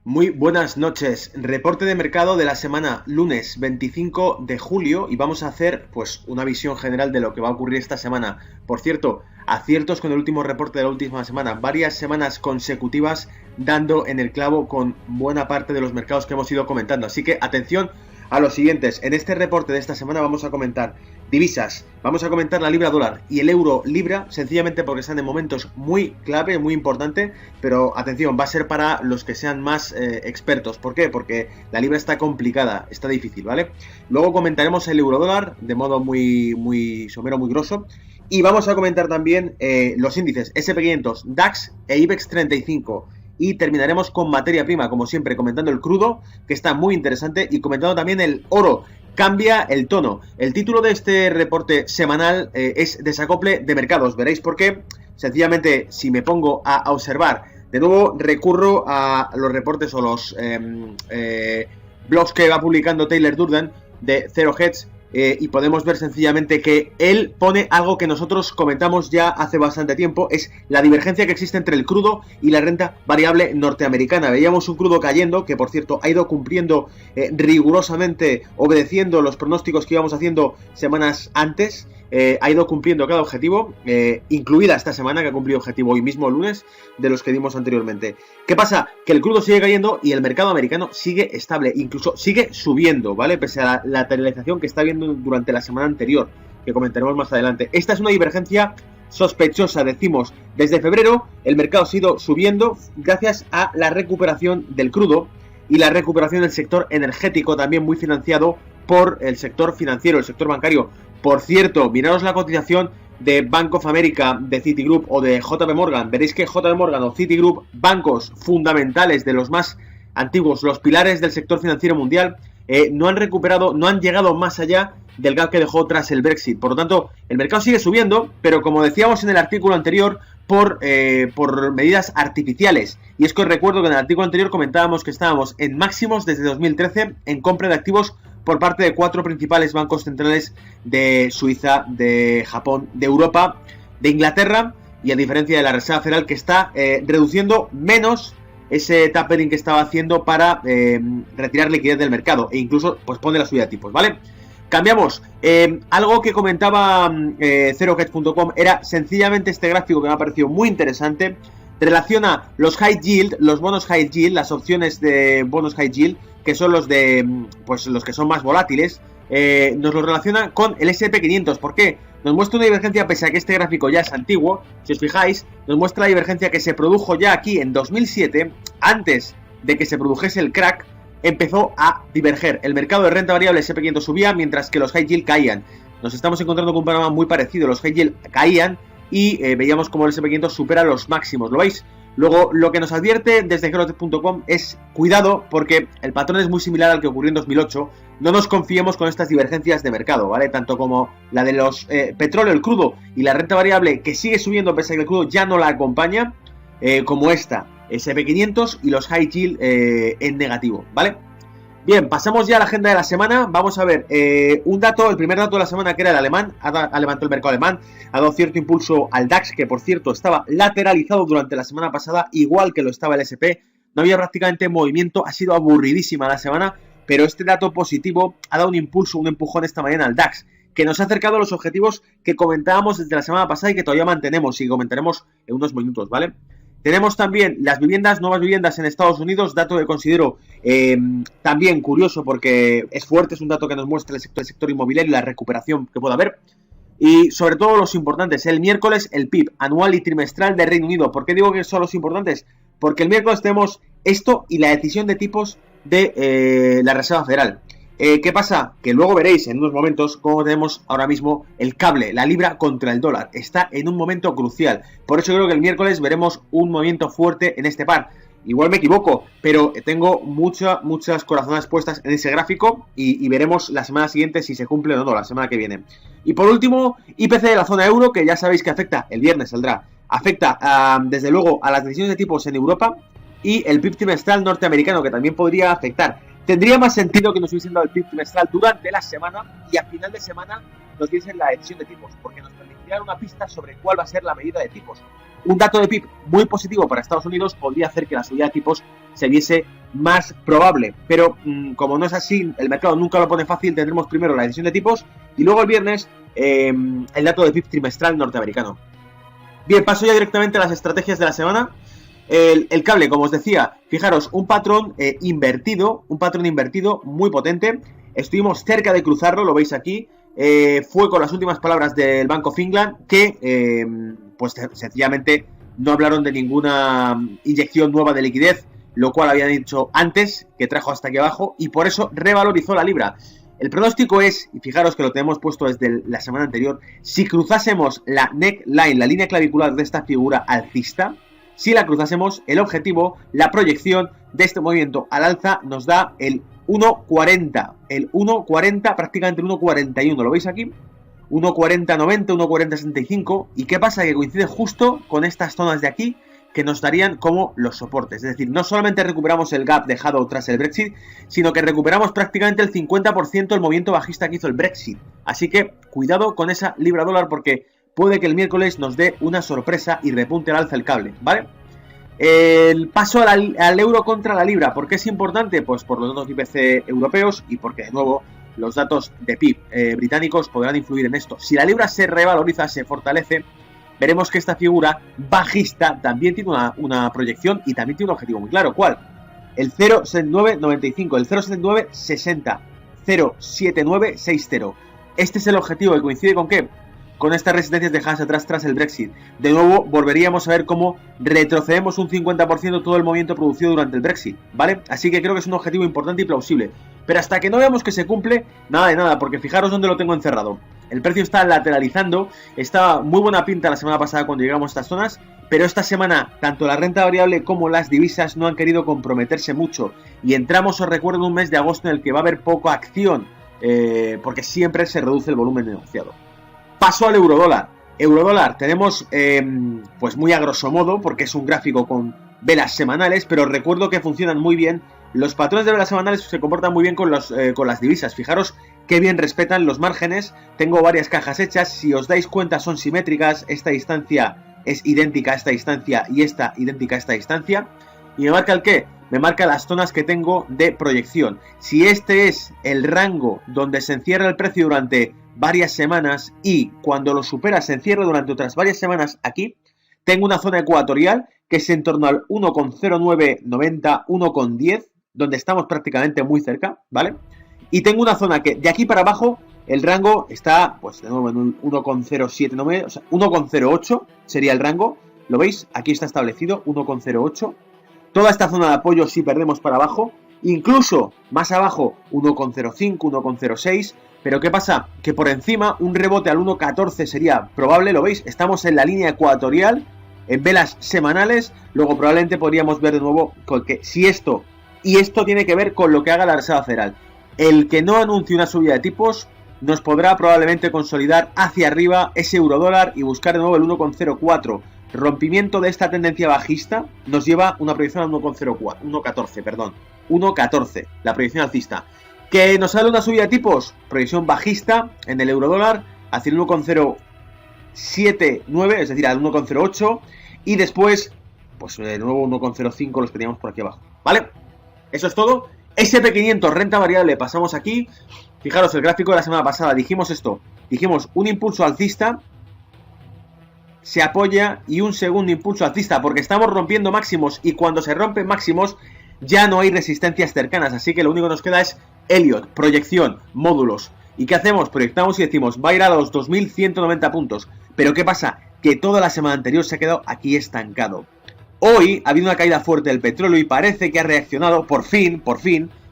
Muy buenas noches, reporte de mercado de la semana lunes 25 de julio y vamos a hacer pues una visión general de lo que va a ocurrir esta semana. Por cierto, aciertos con el último reporte de la última semana, varias semanas consecutivas dando en el clavo con buena parte de los mercados que hemos ido comentando, así que atención a los siguientes. En este reporte de esta semana vamos a comentar divisas, vamos a comentar la libra dólar y el euro libra, sencillamente porque están en momentos muy clave, muy importante, pero atención, va a ser para los que sean más expertos. ¿Por qué? Porque la libra está complicada, está difícil, ¿vale? Luego comentaremos el euro dólar de modo muy somero, muy grosso. Y vamos a comentar también los índices SP500, DAX e IBEX 35. Y terminaremos con materia prima, como siempre, comentando el crudo, que está muy interesante, y comentando también el oro. Cambia el tono. El título de este reporte semanal es Desacople de mercados. Veréis por qué. Sencillamente, si me pongo a observar, de nuevo recurro a los reportes o los blogs que va publicando Taylor Durden de Zero Hedge. Y podemos ver sencillamente que él pone algo que nosotros comentamos ya hace bastante tiempo, es la divergencia que existe entre el crudo y la renta variable norteamericana. Veíamos un crudo cayendo, que por cierto ha ido cumpliendo rigurosamente, obedeciendo los pronósticos que íbamos haciendo semanas antes. Ha ido cumpliendo cada objetivo, incluida esta semana que ha cumplido objetivo hoy mismo, lunes, de los que dimos anteriormente. ¿Qué pasa? Que el crudo sigue cayendo y el mercado americano sigue estable, incluso sigue subiendo, ¿vale? Pese a la lateralización que está viendo durante la semana anterior, que comentaremos más adelante. Esta es una divergencia sospechosa, decimos. Desde febrero el mercado ha ido subiendo gracias a la recuperación del crudo y la recuperación del sector energético, también muy financiado por el sector financiero, el sector bancario. Por cierto, miraros la cotización de Bank of America, de Citigroup o de JP Morgan. Veréis que JP Morgan o Citigroup, bancos fundamentales de los más antiguos, los pilares del sector financiero mundial, no han recuperado, no han llegado más allá del gap que dejó tras el Brexit. Por lo tanto, el mercado sigue subiendo, pero como decíamos en el artículo anterior, por medidas artificiales. Y es que os recuerdo que en el artículo anterior comentábamos que estábamos en máximos desde 2013 en compra de activos por parte de 4 principales bancos centrales de Suiza, de Japón, de Europa, de Inglaterra, y a diferencia de la Reserva Federal, que está reduciendo menos ese tapering que estaba haciendo para retirar liquidez del mercado, e incluso pues pone la subida de tipos, ¿vale? Cambiamos. Algo que comentaba ZeroHedge.com era sencillamente este gráfico que me ha parecido muy interesante. Relaciona los high yield, los bonos high yield, las opciones de bonos high yield, que son los de pues los que son más volátiles, nos lo relaciona con el SP500. ¿Por qué? Nos muestra una divergencia, pese a que este gráfico ya es antiguo. Si os fijáis, nos muestra la divergencia que se produjo ya aquí en 2007, antes de que se produjese el crack. Empezó a diverger. El mercado de renta variable SP500 subía, mientras que los high yield caían. Nos estamos encontrando con un panorama muy parecido. Los high yield caían y veíamos como el SP500 supera los máximos. ¿Lo veis? Luego, lo que nos advierte desde HeroTech.com es cuidado, porque el patrón es muy similar al que ocurrió en 2008. No nos confiemos con estas divergencias de mercado, ¿vale? Tanto como la de los petróleo, el crudo y la renta variable, que sigue subiendo pese a que el crudo ya no la acompaña, como esta, SP500 y los high yield en negativo, ¿vale? Bien, pasamos ya a la agenda de la semana. Vamos a ver un dato, el primer dato de la semana, que era el alemán. Ha levantado el mercado alemán, ha dado cierto impulso al DAX, que por cierto estaba lateralizado durante la semana pasada, igual que lo estaba el SP. No había prácticamente movimiento, ha sido aburridísima la semana, pero este dato positivo ha dado un impulso, un empujón esta mañana al DAX, que nos ha acercado a los objetivos que comentábamos desde la semana pasada y que todavía mantenemos y comentaremos en unos minutos, ¿vale? Tenemos también las viviendas, nuevas viviendas en Estados Unidos, dato que considero también curioso porque es fuerte, es un dato que nos muestra el sector inmobiliario y la recuperación que pueda haber. Y sobre todo los importantes, el miércoles el PIB anual y trimestral de Reino Unido. ¿Por qué digo que son los importantes? Porque el miércoles tenemos esto y la decisión de tipos de la Reserva Federal. ¿Qué pasa? Que luego veréis en unos momentos cómo tenemos ahora mismo el cable, la libra contra el dólar. Está en un momento crucial. Por eso creo que el miércoles veremos un movimiento fuerte en este par. Igual me equivoco, pero tengo muchas corazonadas puestas en ese gráfico y veremos la semana siguiente si se cumple o no, la semana que viene. Y por último, IPC de la zona euro, que ya sabéis que afecta, el viernes saldrá, afecta desde luego a las decisiones de tipos en Europa, y el PIB trimestral norteamericano, que también podría afectar. Tendría más sentido que nos hubiesen dado el PIB trimestral durante la semana y a final de semana nos diese la decisión de tipos, porque nos permitiría dar una pista sobre cuál va a ser la medida de tipos. Un dato de PIB muy positivo para Estados Unidos podría hacer que la subida de tipos se viese más probable, pero como no es así, el mercado nunca lo pone fácil, tendremos primero la decisión de tipos y luego el viernes el dato de PIB trimestral norteamericano. Bien, paso ya directamente a las estrategias de la semana. El cable, como os decía, fijaros, un patrón invertido muy potente. Estuvimos cerca de cruzarlo, lo veis aquí. Fue con las últimas palabras del Bank of England que, pues sencillamente no hablaron de ninguna inyección nueva de liquidez, lo cual habían dicho antes, que trajo hasta aquí abajo, y por eso revalorizó la libra. El pronóstico es, y fijaros que lo tenemos puesto desde la semana anterior, si cruzásemos la neckline, la línea clavicular de esta figura alcista, si la cruzásemos, el objetivo, la proyección de este movimiento al alza nos da el 1.40, prácticamente el 1.41, ¿lo veis aquí? 1.40.90, 1.40.65, ¿y qué pasa? Que coincide justo con estas zonas de aquí, que nos darían como los soportes. Es decir, no solamente recuperamos el gap dejado tras el Brexit, sino que recuperamos prácticamente el 50% del movimiento bajista que hizo el Brexit. Así que cuidado con esa libra dólar porque puede que el miércoles nos dé una sorpresa y repunte al alza el cable, ¿vale? El paso al euro contra la libra, ¿por qué es importante? Pues por los datos IPC europeos y porque de nuevo los datos de PIB británicos podrán influir en esto. Si la libra se revaloriza, se fortalece, veremos que esta figura bajista también tiene una proyección y también tiene un objetivo muy claro. ¿Cuál? El 0,7995, el 0,7960, 0,7960. Este es el objetivo que coincide con ¿qué? Con estas resistencias dejadas atrás tras el Brexit. De nuevo, volveríamos a ver cómo retrocedemos un 50% todo el movimiento producido durante el Brexit, ¿vale? Así que creo que es un objetivo importante y plausible. Pero hasta que no veamos que se cumple, nada de nada, porque fijaros dónde lo tengo encerrado. El precio está lateralizando, estaba muy buena pinta la semana pasada cuando llegamos a estas zonas, pero esta semana tanto la renta variable como las divisas no han querido comprometerse mucho. Y entramos, os recuerdo, en un mes de agosto en el que va a haber poca acción, porque siempre se reduce el volumen negociado. Paso al eurodólar. Eurodólar tenemos pues muy a grosso modo, porque es un gráfico con velas semanales, pero recuerdo que funcionan muy bien. Los patrones de velas semanales se comportan muy bien con las divisas. Fijaros qué bien respetan los márgenes. Tengo varias cajas hechas. Si os dais cuenta son simétricas. Esta distancia es idéntica a esta distancia y esta idéntica a esta distancia. ¿Y me marca el qué? Me marca las zonas que tengo de proyección. Si este es el rango donde se encierra el precio durante varias semanas y cuando lo supera se encierra durante otras varias semanas aquí, tengo una zona ecuatorial que es en torno al 1,0990, 1,10, donde estamos prácticamente muy cerca, ¿vale? Y tengo una zona que de aquí para abajo el rango está, pues de nuevo en un 1,079, o sea, 1,08 sería el rango, ¿lo veis? Aquí está establecido, 1,08. Toda esta zona de apoyo si perdemos para abajo, incluso más abajo 1,05, 1,06, pero ¿qué pasa? Que por encima un rebote al 1,14 sería probable, ¿lo veis? Estamos en la línea ecuatorial, en velas semanales, luego probablemente podríamos ver de nuevo que si esto, y esto tiene que ver con lo que haga la Reserva Federal, el que no anuncie una subida de tipos nos podrá probablemente consolidar hacia arriba ese eurodólar y buscar de nuevo el 1,04. Rompimiento de esta tendencia bajista nos lleva una proyección al 1,14, la proyección alcista. ¿Que nos sale una subida de tipos? Proyección bajista en el eurodólar hacia el 1,079, es decir, al 1,08 y después, pues de nuevo 1,05 los teníamos por aquí abajo, ¿vale? Eso es todo. SP500, renta variable, pasamos aquí. Fijaros, el gráfico de la semana pasada, dijimos esto, dijimos un impulso alcista, se apoya y un segundo impulso alcista porque estamos rompiendo máximos y cuando se rompen máximos ya no hay resistencias cercanas, así que lo único que nos queda es Elliott, proyección, módulos. ¿Y qué hacemos? Proyectamos y decimos, va a ir a los 2.190 puntos. Pero ¿qué pasa? Que toda la semana anterior se ha quedado aquí estancado. Hoy ha habido una caída fuerte del petróleo y parece que ha reaccionado, por fin,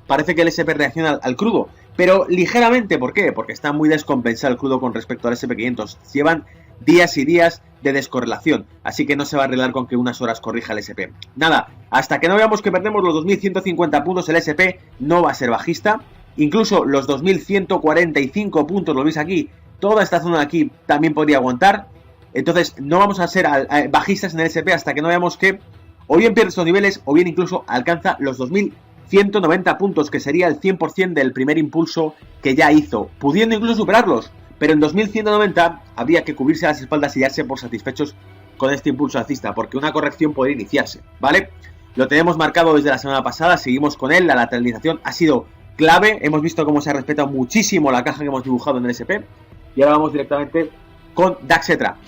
parece que el SP reacciona al crudo. Pero ligeramente, ¿por qué? Porque está muy descompensado el crudo con respecto al SP500. Llevan días y días de descorrelación, así que no se va a arreglar con que unas horas corrija el SP. Nada, hasta que no veamos que perdemos los 2.150 puntos el SP no va a ser bajista, incluso los 2.145 puntos, lo veis aquí, toda esta zona de aquí también podría aguantar, entonces no vamos a ser bajistas en el SP hasta que no veamos que o bien pierde estos niveles o bien incluso alcanza los 2.190 puntos, que sería el 100% del primer impulso que ya hizo, pudiendo incluso superarlos. Pero en 2190 habría que cubrirse las espaldas y darse por satisfechos con este impulso alcista, porque una corrección puede iniciarse, ¿vale? Lo tenemos marcado desde la semana pasada, seguimos con él, la lateralización ha sido clave, hemos visto cómo se ha respetado muchísimo la caja que hemos dibujado en el SP, y ahora vamos directamente con Daxetra.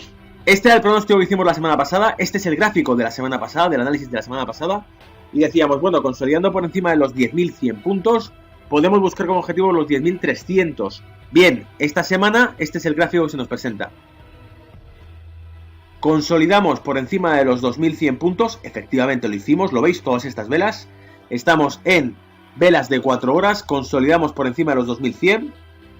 Este era el pronóstico que hicimos la semana pasada, este es el gráfico de la semana pasada, del análisis de la semana pasada, y decíamos, bueno, consolidando por encima de los 10.100 puntos, podemos buscar como objetivo los 10.300. Bien, esta semana, este es el gráfico que se nos presenta. Consolidamos por encima de los 2.100 puntos, efectivamente lo hicimos, lo veis, todas estas velas. Estamos en velas de 4 horas, consolidamos por encima de los 2.100.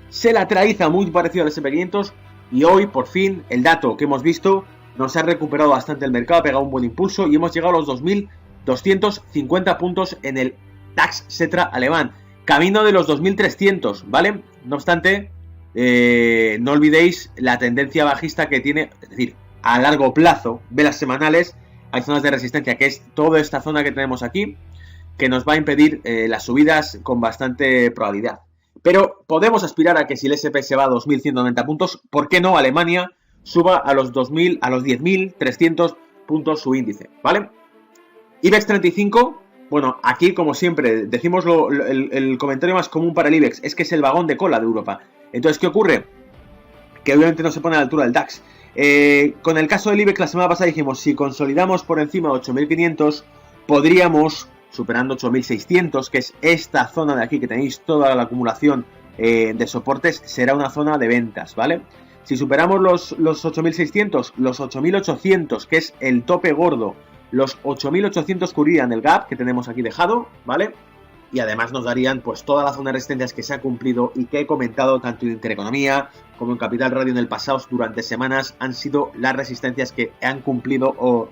Se lateraliza muy parecido al SP500 y hoy, por fin, el dato que hemos visto nos ha recuperado bastante el mercado, ha pegado un buen impulso y hemos llegado a los 2.250 puntos en el DAX Xetra alemán. Camino de los 2.300, ¿vale? No obstante, no olvidéis la tendencia bajista que tiene, es decir, a largo plazo, velas semanales, hay zonas de resistencia, que es toda esta zona que tenemos aquí, que nos va a impedir las subidas con bastante probabilidad. Pero podemos aspirar a que si el SP se va a 2.190 puntos, ¿por qué no Alemania suba a los 2.000, a los 10.300 puntos su índice, ¿vale? IBEX 35... Bueno, aquí, como siempre, decimos el comentario más común para el IBEX, es que es el vagón de cola de Europa. Entonces, ¿qué ocurre? Que obviamente no se pone a la altura del DAX. Con el caso del IBEX, la semana pasada dijimos, si consolidamos por encima de 8.500, podríamos, superando 8.600, que es esta zona de aquí, que tenéis toda la acumulación de soportes, será una zona de ventas, ¿vale? Si superamos los 8.600, los 8.800, que es el tope gordo, los 8.800 cubrirían el gap que tenemos aquí dejado, ¿vale? Y además nos darían pues toda la zona de resistencias que se ha cumplido y que he comentado tanto en Intereconomía como en Capital Radio en el pasado durante semanas, han sido las resistencias que han cumplido o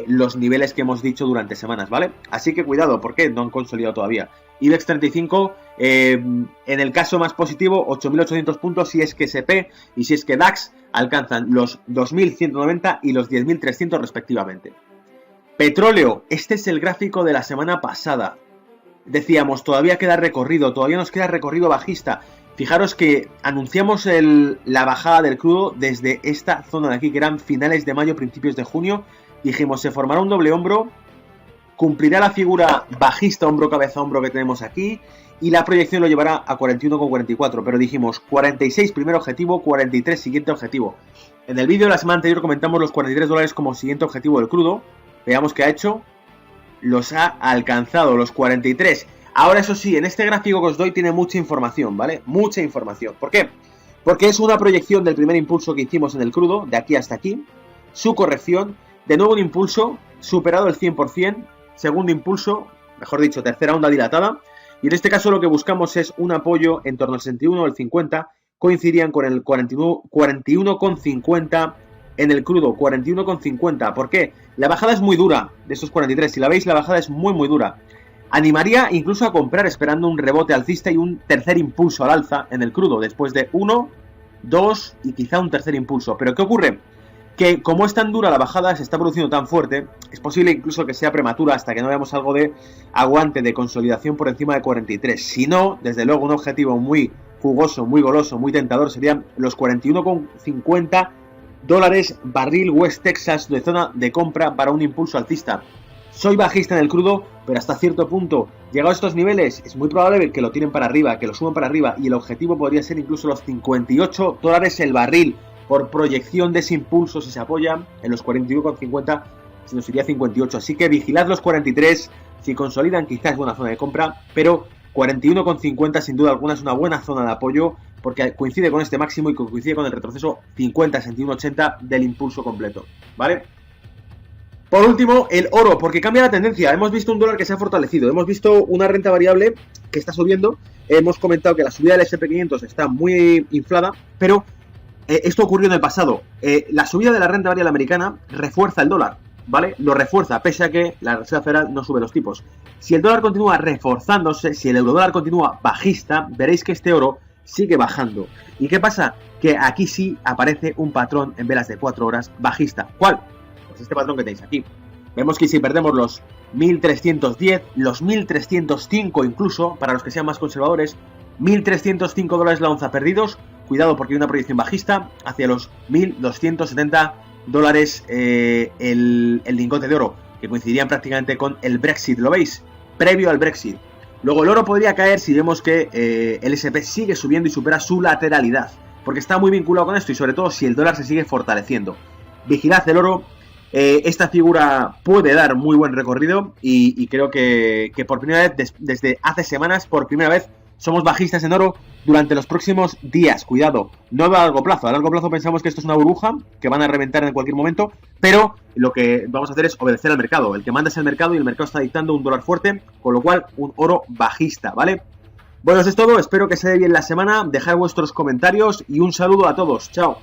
los niveles que hemos dicho durante semanas, ¿vale? Así que cuidado, porque no han consolidado todavía. IBEX 35, en el caso más positivo, 8.800 puntos si es que SP y si es que DAX alcanzan los 2.190 y los 10.300 respectivamente. Petróleo, este es el gráfico de la semana pasada. Decíamos, todavía queda recorrido, todavía nos queda recorrido bajista. Fijaros que anunciamos la bajada del crudo desde esta zona de aquí, que eran finales de mayo, principios de junio. Dijimos, se formará un doble hombro, cumplirá la figura bajista hombro, cabeza, hombro que tenemos aquí, y la proyección lo llevará a 41,44. Pero dijimos, 46 primer objetivo, 43 siguiente objetivo. En el vídeo de la semana anterior comentamos los $43 como siguiente objetivo del crudo. Veamos qué ha hecho. Los ha alcanzado, los 43. Ahora, eso sí, en este gráfico que os doy tiene mucha información, ¿vale? Mucha información. ¿Por qué? Porque es una proyección del primer impulso que hicimos en el crudo, de aquí hasta aquí. Su corrección, de nuevo un impulso, superado el 100%. Segundo impulso, mejor dicho, tercera onda dilatada. Y en este caso lo que buscamos es un apoyo en torno al 61 o el 50. Coincidían con el 41,50 en el crudo, 41,50. ¿Por qué? La bajada es muy dura de esos 43. Si la veis, la bajada es muy muy dura. Animaría incluso a comprar esperando un rebote alcista y un tercer impulso al alza en el crudo, después de 1, 2 y quizá un tercer impulso. Pero ¿qué ocurre? Que como es tan dura la bajada, se está produciendo tan fuerte, es posible incluso que sea prematura hasta que no veamos algo de aguante, de consolidación por encima de 43. Si no, desde luego un objetivo muy jugoso, muy goloso, muy tentador serían los 41,50 dólares barril West Texas de zona de compra para un impulso alcista. Soy bajista en el crudo, pero hasta cierto punto, llegado a estos niveles, es muy probable que lo tiren para arriba, que lo suban para arriba, y el objetivo podría ser incluso los 58 dólares el barril por proyección de ese impulso. Si se apoya en los 41,50, se nos iría 58. Así que vigilad los 43, si consolidan quizás es buena zona de compra, pero 41,50 sin duda alguna es una buena zona de apoyo, porque coincide con este máximo y coincide con el retroceso 50-61-80 del impulso completo, ¿vale? Por último, el oro, porque cambia la tendencia. Hemos visto un dólar que se ha fortalecido, hemos visto una renta variable que está subiendo, hemos comentado que la subida del S&P500 está muy inflada, pero esto ocurrió en el pasado. La subida de la renta variable americana refuerza el dólar, ¿vale? Lo refuerza, pese a que la Reserva Federal no sube los tipos. Si el dólar continúa reforzándose, si el eurodólar continúa bajista, veréis que este oro sigue bajando. ¿Y qué pasa? Que aquí sí aparece un patrón en velas de 4 horas bajista. ¿Cuál? Pues este patrón que tenéis aquí. Vemos que si perdemos los 1.310, los 1.305 incluso, para los que sean más conservadores, 1.305 dólares la onza perdidos, cuidado porque hay una proyección bajista hacia los $1.270 el lingote de oro, que coincidirían prácticamente con el Brexit, ¿lo veis? Previo al Brexit. Luego el oro podría caer si vemos que el S&P sigue subiendo y supera su lateralidad, porque está muy vinculado con esto y sobre todo si el dólar se sigue fortaleciendo. Vigilad el oro, esta figura puede dar muy buen recorrido y creo que por primera vez, desde hace semanas, por primera vez somos bajistas en oro durante los próximos días. Cuidado, no a largo plazo. A largo plazo pensamos que esto es una burbuja que van a reventar en cualquier momento, pero lo que vamos a hacer es obedecer al mercado. El que manda es el mercado y el mercado está dictando un dólar fuerte, con lo cual un oro bajista, ¿vale? Bueno, eso es todo. Espero que se dé bien la semana. Dejad vuestros comentarios y un saludo a todos. Chao.